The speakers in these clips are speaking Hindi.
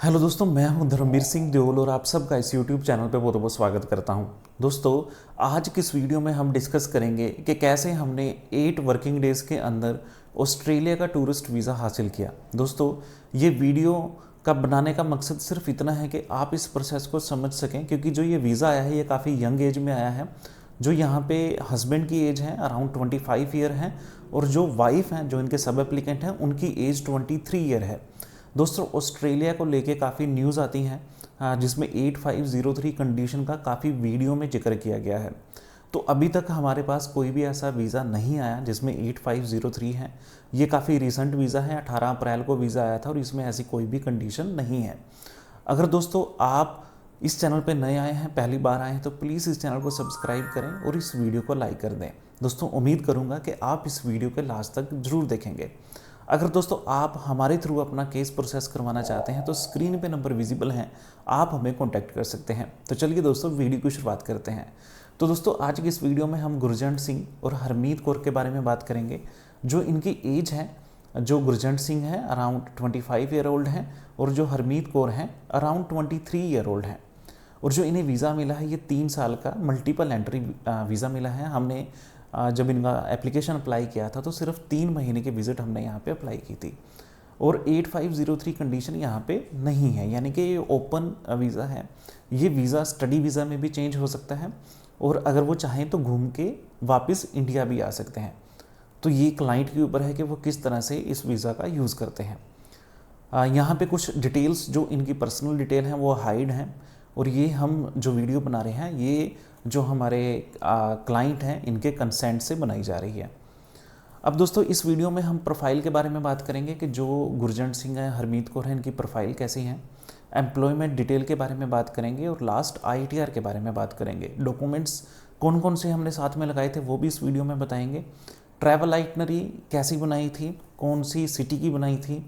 हेलो दोस्तों, मैं हूं धर्मवीर सिंह देओल और आप सबका इस यूट्यूब चैनल पे बहुत बहुत स्वागत करता हूं। दोस्तों, आज की इस वीडियो में हम डिस्कस करेंगे कि कैसे हमने 8 वर्किंग डेज़ के अंदर ऑस्ट्रेलिया का टूरिस्ट वीज़ा हासिल किया। दोस्तों, ये वीडियो का बनाने का मकसद सिर्फ इतना है कि आप इस प्रोसेस को समझ सकें, क्योंकि जो ये वीज़ा आया है ये काफ़ी यंग एज में आया है। जो यहाँ पे हस्बैंड की एज है अराउंड 25 ईयर है और जो वाइफ हैं, जो इनके सब एप्लीकेंट हैं, उनकी एज 23 ईयर है। दोस्तों, ऑस्ट्रेलिया को लेके काफ़ी न्यूज़ आती हैं जिसमें 8503 कंडीशन का काफ़ी वीडियो में जिक्र किया गया है। तो अभी तक हमारे पास कोई भी ऐसा वीज़ा नहीं आया जिसमें 8503 है। ये काफ़ी रिसेंट वीज़ा है, 18 अप्रैल को वीज़ा आया था और इसमें ऐसी कोई भी कंडीशन नहीं है। अगर दोस्तों आप इस चैनल पर नए आए हैं, पहली बार आए हैं, तो प्लीज़ इस चैनल को सब्सक्राइब करें और इस वीडियो को लाइक कर दें। दोस्तों, उम्मीद करूँगा कि आप इस वीडियो के लास्ट तक ज़रूर देखेंगे। अगर दोस्तों आप हमारे थ्रू अपना केस प्रोसेस करवाना चाहते हैं तो स्क्रीन पे नंबर विजिबल हैं, आप हमें कांटेक्ट कर सकते हैं। तो चलिए दोस्तों, वीडियो की शुरुआत करते हैं। तो दोस्तों, आज की इस वीडियो में हम गुरजंट सिंह और हरमीत कौर के बारे में बात करेंगे। जो इनकी एज है, जो गुरजंट सिंह है अराउंड 25 ईयर ओल्ड हैं और जो हरमीत कौर हैं अराउंड 23 ईयर ओल्ड हैं। और जो इन्हें वीज़ा मिला है ये 3 साल का मल्टीपल एंट्री वीज़ा मिला है। हमने जब इनका एप्लीकेशन अप्लाई किया था तो सिर्फ 3 महीने की विज़िट हमने यहाँ पे अप्लाई की थी और 8503 कंडीशन यहाँ पे नहीं है, यानी कि ये ओपन वीज़ा है। ये वीज़ा स्टडी वीज़ा में भी चेंज हो सकता है और अगर वो चाहें तो घूम के वापस इंडिया भी आ सकते हैं। तो ये क्लाइंट के ऊपर है कि वो किस तरह से इस वीज़ा का यूज़ करते हैं। यहाँ पे कुछ डिटेल्स जो इनकी पर्सनल डिटेल हैं वो हाइड हैं और ये हम जो वीडियो बना रहे हैं ये जो हमारे क्लाइंट हैं इनके कंसेंट से बनाई जा रही है। अब दोस्तों, इस वीडियो में हम प्रोफाइल के बारे में बात करेंगे कि जो गुरजंट सिंह है, हरमीत कौर है, इनकी प्रोफाइल कैसी है। एम्प्लॉयमेंट डिटेल के बारे में बात करेंगे और लास्ट ITR के बारे में बात करेंगे। डॉक्यूमेंट्स कौन कौन से हमने साथ में लगाए थे वो भी इस वीडियो में बताएंगे। ट्रैवल आइटनरी कैसी बनाई थी, कौन सी सिटी की बनाई थी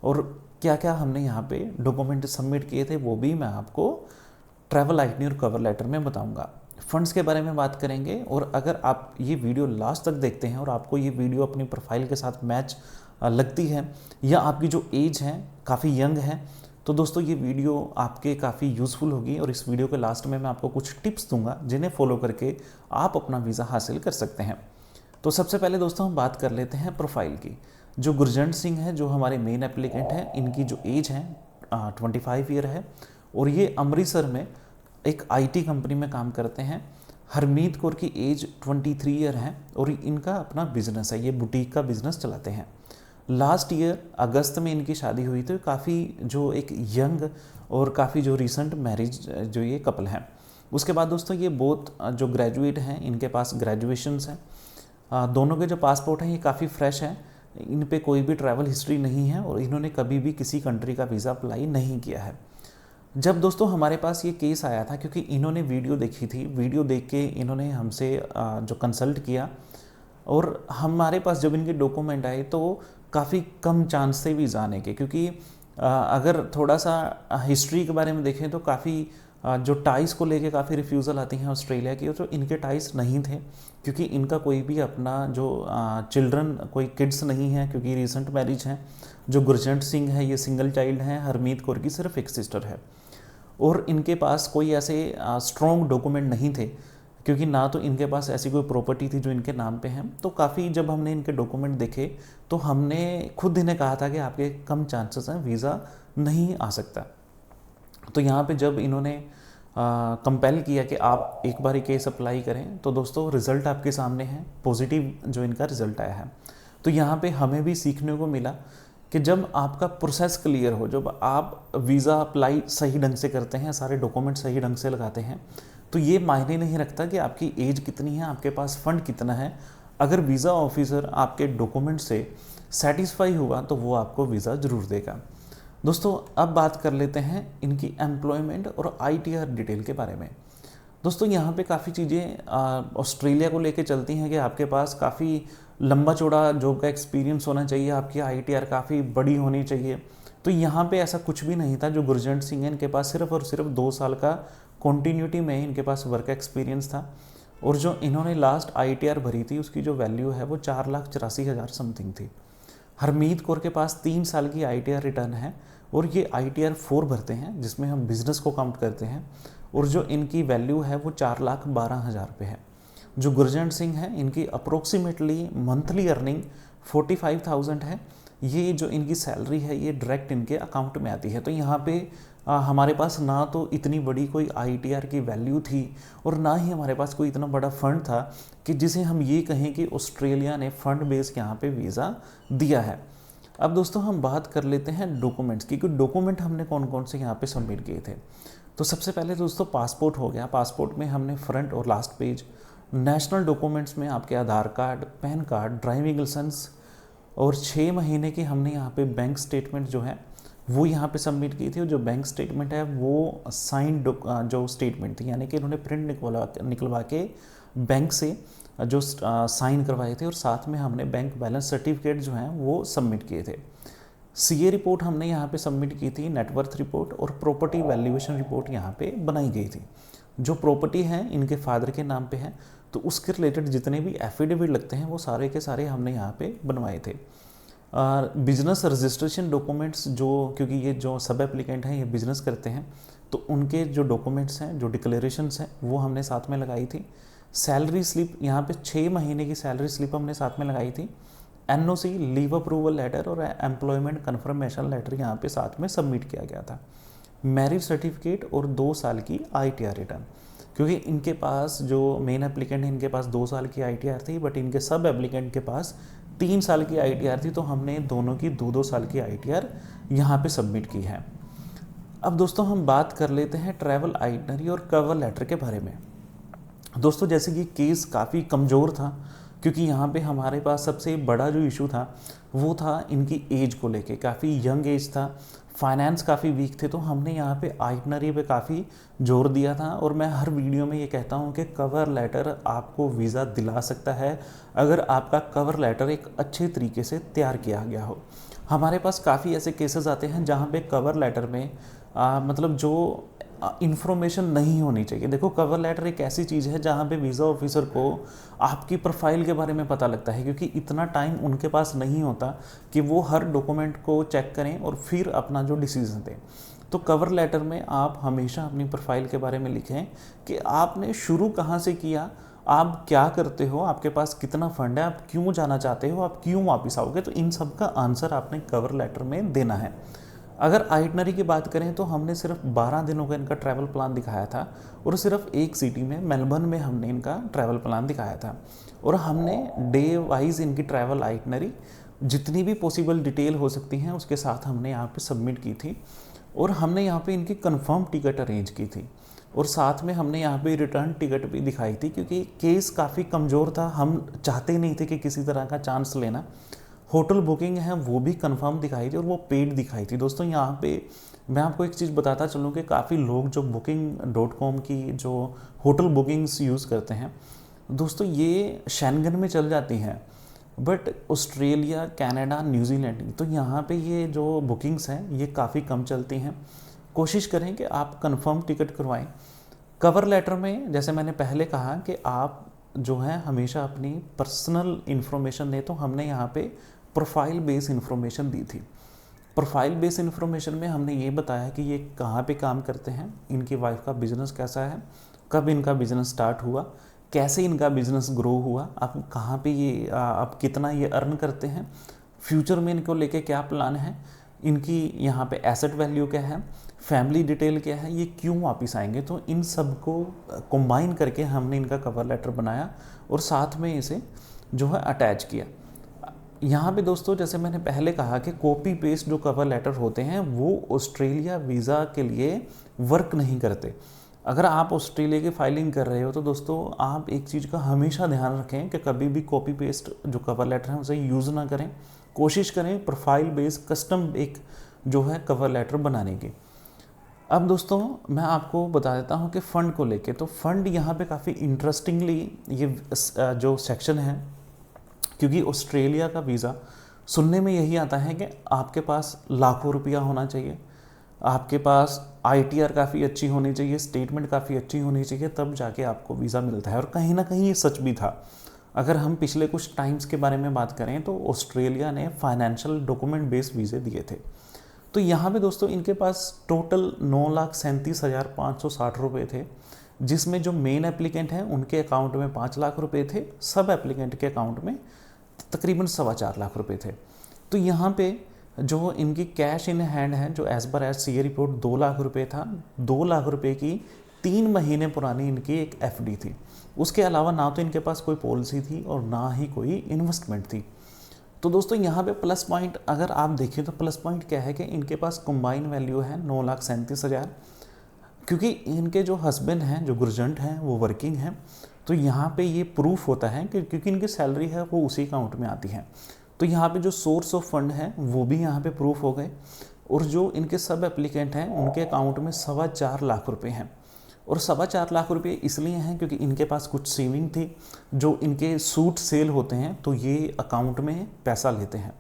और क्या क्या हमने यहाँ पे डॉक्यूमेंट सबमिट किए थे वो भी मैं आपको ट्रैवल आइटनरी और कवर लेटर में बताऊँगा। फंड्स के बारे में बात करेंगे और अगर आप ये वीडियो लास्ट तक देखते हैं और आपको ये वीडियो अपनी प्रोफाइल के साथ मैच लगती है या आपकी जो एज है काफ़ी यंग है, तो दोस्तों ये वीडियो आपके काफ़ी यूज़फुल होगी और इस वीडियो के लास्ट में मैं आपको कुछ टिप्स दूंगा जिन्हें फॉलो करके आप अपना वीज़ा हासिल कर सकते हैं। तो सबसे पहले दोस्तों हम बात कर लेते हैं प्रोफाइल की। जो गुरजंट सिंह है, जो हमारे मेन एप्लीकेंट हैं, इनकी जो एज है 25 ईयर है और ये अमृतसर में एक IT कंपनी में काम करते हैं। हरमीत कौर की एज 23 ईयर है और इनका अपना बिजनेस है, ये बुटीक का बिजनेस चलाते हैं। लास्ट ईयर अगस्त में इनकी शादी हुई, तो काफ़ी जो एक यंग और काफ़ी जो रिसेंट मैरिज जो ये कपल हैं। उसके बाद दोस्तों ये बहुत जो ग्रेजुएट हैं, इनके पास ग्रेजुएशंस हैं। दोनों के जो पासपोर्ट हैं ये काफ़ी फ्रेश हैं, इन पे कोई भी ट्रैवल हिस्ट्री नहीं है और इन्होंने कभी भी किसी कंट्री का वीज़ा अप्लाई नहीं किया है। जब दोस्तों हमारे पास ये केस आया था, क्योंकि इन्होंने वीडियो देखी थी, वीडियो देख के इन्होंने हमसे जो कंसल्ट किया और हमारे पास जब इनके डॉक्यूमेंट आए तो काफ़ी कम चांस थे वीज़ा आने के, क्योंकि अगर थोड़ा सा हिस्ट्री के बारे में देखें तो काफ़ी जो टाइस को लेके काफ़ी रिफ्यूज़ल आती हैं ऑस्ट्रेलिया की, तो इनके टाइस नहीं थे क्योंकि इनका कोई भी अपना जो चिल्ड्रन कोई किड्स नहीं है, क्योंकि रिसेंट मैरिज हैं। जो गुरजंट सिंह है ये सिंगल चाइल्ड हैं, हरमीत कौर की सिर्फ एक सिस्टर है और इनके पास कोई ऐसे स्ट्रॉन्ग डॉक्यूमेंट नहीं थे, क्योंकि ना तो इनके पास ऐसी कोई प्रॉपर्टी थी जो इनके नाम पे है। तो काफ़ी जब हमने इनके डॉक्यूमेंट देखे तो हमने खुद इन्हें कहा था कि आपके कम चांसेस हैं, वीज़ा नहीं आ सकता। तो यहाँ पे जब इन्होंने कंपेल किया कि आप एक बार ही केस अप्लाई करें, तो दोस्तों रिज़ल्ट आपके सामने है, पॉजिटिव जो इनका रिज़ल्ट आया है। तो यहाँ पे हमें भी सीखने को मिला कि जब आपका प्रोसेस क्लियर हो, जब आप वीज़ा अप्लाई सही ढंग से करते हैं, सारे डॉक्यूमेंट सही ढंग से लगाते हैं, तो ये मायने नहीं रखता कि आपकी एज कितनी है, आपके पास फ़ंड कितना है। अगर वीज़ा ऑफिसर आपके डॉक्यूमेंट से सेटिस्फाई हुआ तो वो आपको वीज़ा ज़रूर देगा। दोस्तों, अब बात कर लेते हैं इनकी एम्प्लॉयमेंट और ITR डिटेल के बारे में। दोस्तों, यहाँ पे काफ़ी चीज़ें ऑस्ट्रेलिया को लेके चलती हैं कि आपके पास काफ़ी लंबा चौड़ा जॉब का एक्सपीरियंस होना चाहिए, आपकी ITR काफ़ी बड़ी होनी चाहिए। तो यहाँ पे ऐसा कुछ भी नहीं था। जो गुरजंट सिंह है, इनके पास सिर्फ और सिर्फ 2 साल का कॉन्टीन्यूटी में इनके पास वर्क एक्सपीरियंस था और जो इन्होंने लास्ट ITR भरी थी उसकी जो वैल्यू है वो 4,84,000 समथिंग थी। हरमीत कौर के पास 3 साल की ITR रिटर्न है और ये ITR 4 भरते हैं जिसमें हम बिज़नेस को काउंट करते हैं, और जो इनकी वैल्यू है वो 4,12,000 रुपये है। जो गुरजंट सिंह हैं इनकी अप्रोक्सीमेटली मंथली अर्निंग 45,000 है। ये जो इनकी सैलरी है ये डायरेक्ट इनके अकाउंट में आती है। तो यहाँ पे हमारे पास ना तो इतनी बड़ी कोई ITR की वैल्यू थी और ना ही हमारे पास कोई इतना बड़ा फंड था कि जिसे हम ये कहें कि ऑस्ट्रेलिया ने फंड बेस यहाँ पे वीज़ा दिया है। अब दोस्तों हम बात कर लेते हैं डॉक्यूमेंट्स की, क्योंकि डॉक्यूमेंट हमने कौन कौन से यहाँ पे सबमिट किए थे। तो सबसे पहले दोस्तों पासपोर्ट हो गया। पासपोर्ट में हमने फ्रंट और लास्ट पेज। नेशनल डॉक्यूमेंट्स में आपके Aadhaar card, PAN card, driving licence और 6 महीने की हमने यहाँ पे बैंक स्टेटमेंट जो है वो यहाँ पे सबमिट की थी। और जो बैंक स्टेटमेंट है वो साइंड जो स्टेटमेंट थी, यानी कि उन्होंने प्रिंट निकलवा के बैंक से जो साइन करवाए थे, और साथ में हमने बैंक बैलेंस सर्टिफिकेट जो हैं वो सबमिट किए थे। CA रिपोर्ट हमने यहाँ पे सबमिट की थी, नेटवर्थ रिपोर्ट और प्रॉपर्टी वैल्यूएशन रिपोर्ट यहाँ पे बनाई गई थी। जो प्रॉपर्टी है इनके फादर के नाम पे है, तो उसके रिलेटेड जितने भी एफिडेविट लगते हैं वो सारे के सारे हमने यहाँ पे बनवाए थे। बिजनेस रजिस्ट्रेशन डॉक्यूमेंट्स, जो क्योंकि ये जो सब एप्लीकेंट हैं ये बिजनेस करते हैं, तो उनके जो डॉक्यूमेंट्स हैं, जो डिक्लेरेशंस हैं वो हमने साथ में लगाई थी। सैलरी स्लिप, यहाँ पे 6 महीने की सैलरी स्लिप हमने साथ में लगाई थी। NOC, लीव अप्रूवल लेटर और एम्प्लॉयमेंट कन्फर्मेशन लेटर यहाँ पे साथ में सबमिट किया गया था। मैरिज सर्टिफिकेट और 2 साल की ITR रिटर्न, क्योंकि इनके पास जो मेन एप्लीकेंट है इनके पास 2 साल की ITR थी, बट इनके सब एप्लीकेंट के पास 3 साल की ITR थी, तो हमने दोनों की 2-2 साल की ITR यहाँ पे सबमिट की है। अब दोस्तों हम बात कर लेते हैं ट्रैवल आइटनरी और कवर लेटर के बारे में। दोस्तों जैसे कि केस काफ़ी कमज़ोर था, क्योंकि यहाँ पे हमारे पास सबसे बड़ा जो इशू था वो था इनकी एज को लेके। काफ़ी यंग एज था, फाइनेंस काफ़ी वीक थे, तो हमने यहाँ पे आइटनरी पे काफ़ी जोर दिया था। और मैं हर वीडियो में ये कहता हूँ कि कवर लेटर आपको वीज़ा दिला सकता है अगर आपका कवर लेटर एक अच्छे तरीके से तैयार किया गया हो। हमारे पास काफ़ी ऐसे केसेस आते हैं जहाँ पे कवर लेटर में मतलब जो इन्फॉर्मेशन नहीं होनी चाहिए। देखो कवर लेटर एक ऐसी चीज़ है जहाँ पे वीज़ा ऑफिसर को आपकी प्रोफाइल के बारे में पता लगता है, क्योंकि इतना टाइम उनके पास नहीं होता कि वो हर डॉक्यूमेंट को चेक करें और फिर अपना जो डिसीजन दें। तो कवर लेटर में आप हमेशा अपनी प्रोफाइल के बारे में लिखें कि आपने शुरू कहाँ से किया, आप क्या करते हो, आपके पास कितना फंड है, आप क्यों जाना चाहते हो, आप क्यों वापस आओगे। तो इन सब का आंसर आपने कवर लेटर में देना है। अगर आइटनरी की बात करें तो हमने सिर्फ 12 दिनों का इनका ट्रैवल प्लान दिखाया था, और सिर्फ एक सिटी में मेलबर्न में हमने इनका ट्रैवल प्लान दिखाया था। और हमने डे वाइज इनकी ट्रैवल आइटनरी जितनी भी पॉसिबल डिटेल हो सकती हैं उसके साथ हमने यहाँ पे सबमिट की थी। और हमने यहाँ पे इनकी कंफर्म टिकट अरेंज की थी, और साथ में हमने यहाँ पे रिटर्न टिकट भी दिखाई थी, क्योंकि केस काफ़ी कमज़ोर था। हम चाहते नहीं थे कि किसी तरह का चांस लेना। होटल बुकिंग है वो भी कंफर्म दिखाई थी और वो पेड दिखाई थी। दोस्तों यहाँ पे मैं आपको एक चीज़ बताता चलूँ कि काफ़ी लोग जो booking.com की जो होटल बुकिंग्स यूज़ करते हैं दोस्तों, ये शेंगन में चल जाती हैं, बट ऑस्ट्रेलिया, कनाडा, न्यूजीलैंड, तो यहाँ पे ये जो बुकिंग्स हैं ये काफ़ी कम चलती हैं। कोशिश करें कि आप कंफर्म टिकट करवाएं। कवर लेटर में जैसे मैंने पहले कहा कि आप जो है हमेशा अपनी पर्सनल इन्फॉर्मेशन दें, तो हमने यहाँ पे प्रोफाइल बेस इन्फॉर्मेशन दी थी। प्रोफाइल बेस इन्फॉर्मेशन में हमने ये बताया कि ये कहाँ पे काम करते हैं, इनकी वाइफ का बिज़नेस कैसा है, कब इनका बिज़नेस स्टार्ट हुआ, कैसे इनका बिज़नेस ग्रो हुआ, आप कहाँ पे ये आप कितना ये अर्न करते हैं, फ्यूचर में इनको लेके क्या प्लान है, इनकी यहाँ पे एसेट वैल्यू क्या है, फैमिली डिटेल क्या है, ये क्यों वापस आएंगे। तो इन सब को कंबाइन करके हमने इनका कवर लेटर बनाया और साथ में इसे जो है अटैच किया। यहाँ पे दोस्तों जैसे मैंने पहले कहा कि कॉपी पेस्ट जो कवर लेटर होते हैं वो ऑस्ट्रेलिया वीज़ा के लिए वर्क नहीं करते। अगर आप ऑस्ट्रेलिया की फाइलिंग कर रहे हो तो दोस्तों आप एक चीज़ का हमेशा ध्यान रखें कि कभी भी कॉपी पेस्ट जो कवर लेटर है उसे यूज़ ना करें। कोशिश करें प्रोफाइल बेस्ड कस्टम एक जो है कवर लेटर बनाने की। अब दोस्तों मैं आपको बता देता हूँ कि फ़ंड को लेके, तो फ़ंड यहाँ पे काफ़ी इंटरेस्टिंगली ये जो सेक्शन है, क्योंकि ऑस्ट्रेलिया का वीज़ा सुनने में यही आता है कि आपके पास लाखों रुपया होना चाहिए, आपके पास ITR काफ़ी अच्छी होनी चाहिए, स्टेटमेंट काफ़ी अच्छी होनी चाहिए, तब जाके आपको वीज़ा मिलता है। और कहीं ना कहीं ये सच भी था। अगर हम पिछले कुछ टाइम्स के बारे में बात करें तो ऑस्ट्रेलिया ने फाइनेंशियल डॉक्यूमेंट बेस्ड वीज़े दिए थे। तो यहाँ पे दोस्तों इनके पास टोटल 9,37,560 रुपये थे, जिसमें जो मेन एप्लीकेंट हैं उनके अकाउंट में 5 लाख रुपए थे, सब एप्लीकेंट के अकाउंट में तकरीबन 4.25 लाख रुपए थे। तो यहाँ पे जो इनकी कैश इन हैंड है जो as per as CA report 2 lakh रुपए था, 2 लाख रुपए की 3 महीने पुरानी इनकी एक एफडी थी। उसके अलावा ना तो इनके पास कोई पॉलिसी थी और ना ही कोई इन्वेस्टमेंट थी। तो दोस्तों यहाँ पे प्लस पॉइंट अगर आप देखें तो प्लस पॉइंट क्या है कि इनके पास कंबाइन वैल्यू है 9,37,000, क्योंकि इनके जो हस्बैंड हैं जो गुरजंट हैं वो वर्किंग हैं। तो यहाँ पे ये प्रूफ होता है कि क्योंकि इनकी सैलरी है वो उसी अकाउंट में आती है। तो यहाँ पे जो सोर्स ऑफ फंड है वो भी यहाँ पे प्रूफ हो गए। और जो इनके सब एप्लीकेंट हैं उनके अकाउंट में 4.25 लाख रुपए हैं। और 4.25 लाख रुपए इसलिए हैं क्योंकि इनके पास कुछ सेविंग थी, जो इनके सूट सेल होते हैं तो ये अकाउंट में पैसा लेते हैं।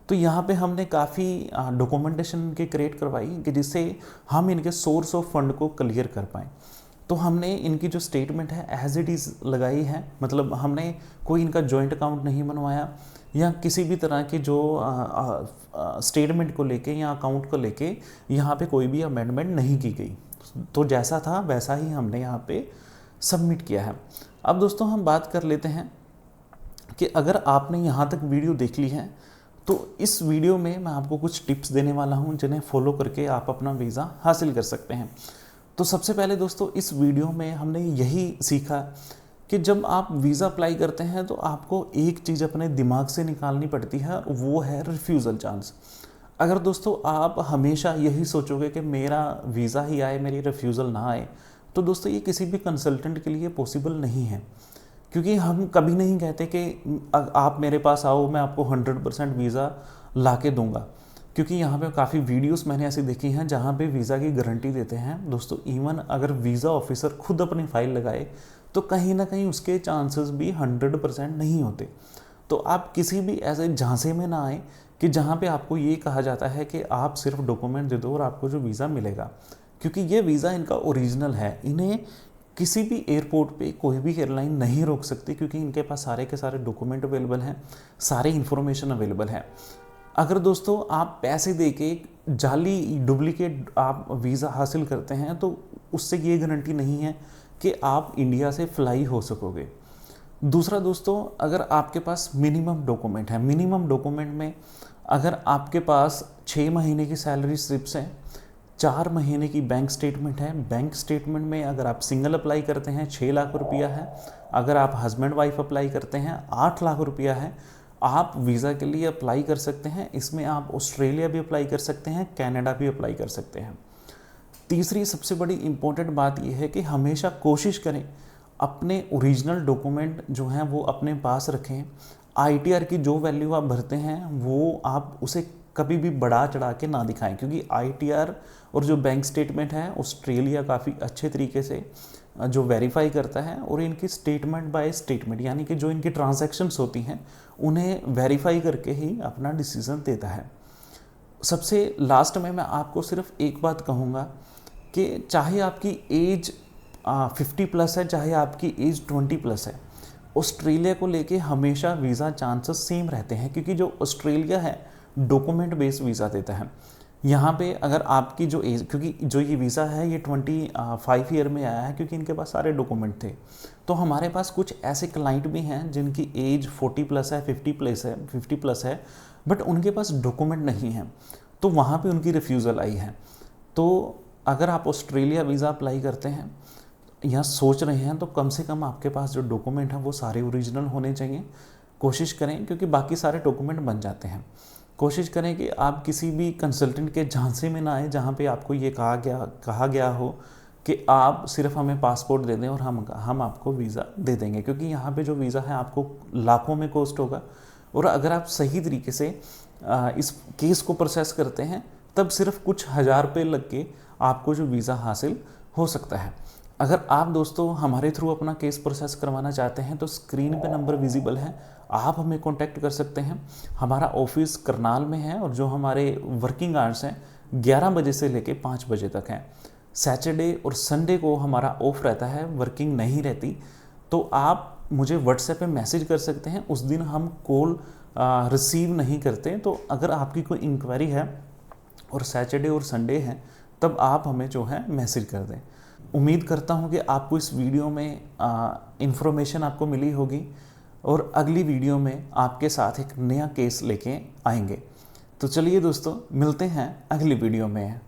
तो यहाँ पे हमने काफ़ी डॉक्यूमेंटेशन के क्रिएट करवाई कि जिससे हम इनके सोर्स ऑफ फंड को क्लियर कर पाएँ। तो हमने इनकी जो स्टेटमेंट है एज इट इज़ लगाई है, मतलब हमने कोई इनका जॉइंट अकाउंट नहीं बनवाया या किसी भी तरह की जो स्टेटमेंट को लेके या अकाउंट को लेके यहाँ पे कोई भी अमेंडमेंट नहीं की गई। तो जैसा था वैसा ही हमने यहाँ पे सबमिट किया है। अब दोस्तों हम बात कर लेते हैं कि अगर आपने यहाँ तक वीडियो देख ली है तो इस वीडियो में मैं आपको कुछ टिप्स देने वाला हूँ जिन्हें फॉलो करके आप अपना वीज़ा हासिल कर सकते हैं। तो सबसे पहले दोस्तों इस वीडियो में हमने यही सीखा कि जब आप वीज़ा अप्लाई करते हैं तो आपको एक चीज़ अपने दिमाग से निकालनी पड़ती है, वो है रिफ्यूज़ल चांस। अगर दोस्तों आप हमेशा यही सोचोगे कि मेरा वीज़ा ही आए, मेरी रिफ्यूज़ल ना आए, तो दोस्तों ये किसी भी कंसल्टेंट के लिए पॉसिबल नहीं है। क्योंकि हम कभी नहीं कहते कि आप मेरे पास आओ मैं आपको 100% वीज़ा ला के दूँगा, क्योंकि यहाँ पे काफ़ी वीडियोस मैंने ऐसी देखी हैं जहाँ पे वीज़ा की गारंटी देते हैं। दोस्तों इवन अगर वीज़ा ऑफिसर खुद अपनी फ़ाइल लगाए तो कहीं ना कहीं उसके चांसेस भी 100% नहीं होते। तो आप किसी भी ऐसे झांसे में ना आए कि जहाँ पे आपको ये कहा जाता है कि आप सिर्फ डॉक्यूमेंट दे दो और आपको जो वीज़ा मिलेगा, क्योंकि ये वीज़ा इनका ओरिजिनल है। इन्हें किसी भी एयरपोर्ट पे कोई भी एयरलाइन नहीं रोक सकती, क्योंकि इनके पास सारे के सारे डॉक्यूमेंट अवेलेबल हैं, सारे इन्फॉर्मेशन अवेलेबल है। अगर दोस्तों आप पैसे दे के जाली डुप्लीकेट आप वीज़ा हासिल करते हैं तो उससे ये गारंटी नहीं है कि आप इंडिया से फ्लाई हो सकोगे। दूसरा दोस्तों, अगर आपके पास मिनिमम डॉक्यूमेंट है, मिनिमम डॉक्यूमेंट में अगर आपके पास 6 महीने की सैलरी स्लिप्स हैं, 4 महीने की बैंक स्टेटमेंट है, बैंक स्टेटमेंट में अगर आप सिंगल अप्लाई करते हैं 6 लाख रुपया है, अगर आप हस्बैंड वाइफ अप्लाई करते हैं 8 लाख रुपया है, आप वीज़ा के लिए अप्लाई कर सकते हैं। इसमें आप ऑस्ट्रेलिया भी अप्लाई कर सकते हैं, कनाडा भी अप्लाई कर सकते हैं। तीसरी सबसे बड़ी इम्पोर्टेंट बात यह है कि हमेशा कोशिश करें अपने ओरिजिनल डॉक्यूमेंट जो हैं वो अपने पास रखें। आईटीआर की जो वैल्यू आप भरते हैं वो आप उसे कभी भी बढ़ा चढ़ा के ना दिखाएं, क्योंकि आईटीआर और जो बैंक स्टेटमेंट है ऑस्ट्रेलिया काफ़ी अच्छे तरीके से जो वेरीफाई करता है और इनकी स्टेटमेंट बाय स्टेटमेंट यानी कि जो इनकी ट्रांजैक्शंस होती हैं उन्हें वेरीफाई करके ही अपना डिसीज़न देता है। सबसे लास्ट में मैं आपको सिर्फ एक बात कहूँगा कि चाहे आपकी एज 50 प्लस है, चाहे आपकी एज 20 प्लस है, ऑस्ट्रेलिया को लेके हमेशा वीज़ा चांसेस सेम रहते हैं, क्योंकि जो ऑस्ट्रेलिया है डॉक्यूमेंट बेस्ड वीज़ा देता है। यहाँ पे अगर आपकी जो एज, क्योंकि जो ये वीज़ा है ये 25 ईयर में आया है क्योंकि इनके पास सारे डॉक्यूमेंट थे। तो हमारे पास कुछ ऐसे क्लाइंट भी हैं जिनकी एज 40 प्लस है, 50 प्लस है, बट उनके पास डॉक्यूमेंट नहीं है, तो वहाँ पे उनकी रिफ्यूज़ल आई है। तो अगर आप ऑस्ट्रेलिया वीज़ा अप्लाई करते हैं या सोच रहे हैं तो कम से कम आपके पास जो डॉक्यूमेंट हैं वो सारे ओरिजिनल होने चाहिए। कोशिश करें, क्योंकि बाकी सारे डॉक्यूमेंट बन जाते हैं। कोशिश करें कि आप किसी भी कंसल्टेंट के झांसे में ना आए जहाँ पे आपको ये कहा गया हो कि आप सिर्फ हमें पासपोर्ट दे दें और हम आपको वीज़ा दे देंगे, क्योंकि यहाँ पे जो वीज़ा है आपको लाखों में कॉस्ट होगा और अगर आप सही तरीके से इस केस को प्रोसेस करते हैं तब सिर्फ कुछ हज़ार रुपये लग के आपको जो वीज़ा हासिल हो सकता है। अगर आप दोस्तों हमारे थ्रू अपना केस प्रोसेस करवाना चाहते हैं तो स्क्रीन पे नंबर विजिबल है, आप हमें कांटेक्ट कर सकते हैं। हमारा ऑफिस करनाल में है और जो हमारे वर्किंग आवर्स हैं 11 बजे से लेके 5 बजे तक हैं। सैटरडे और संडे को हमारा ऑफ रहता है, वर्किंग नहीं रहती। तो आप मुझे व्हाट्सएप पे मैसेज कर सकते हैं, उस दिन हम कॉल रिसीव नहीं करते। तो अगर आपकी कोई इंक्वायरी है और सैटरडे और संडे है तब आप हमें जो है मैसेज कर दें। उम्मीद करता हूँ कि आपको इस वीडियो में इंफॉर्मेशन आपको मिली होगी और अगली वीडियो में आपके साथ एक नया केस लेके आएंगे। तो चलिए दोस्तों, मिलते हैं अगली वीडियो में।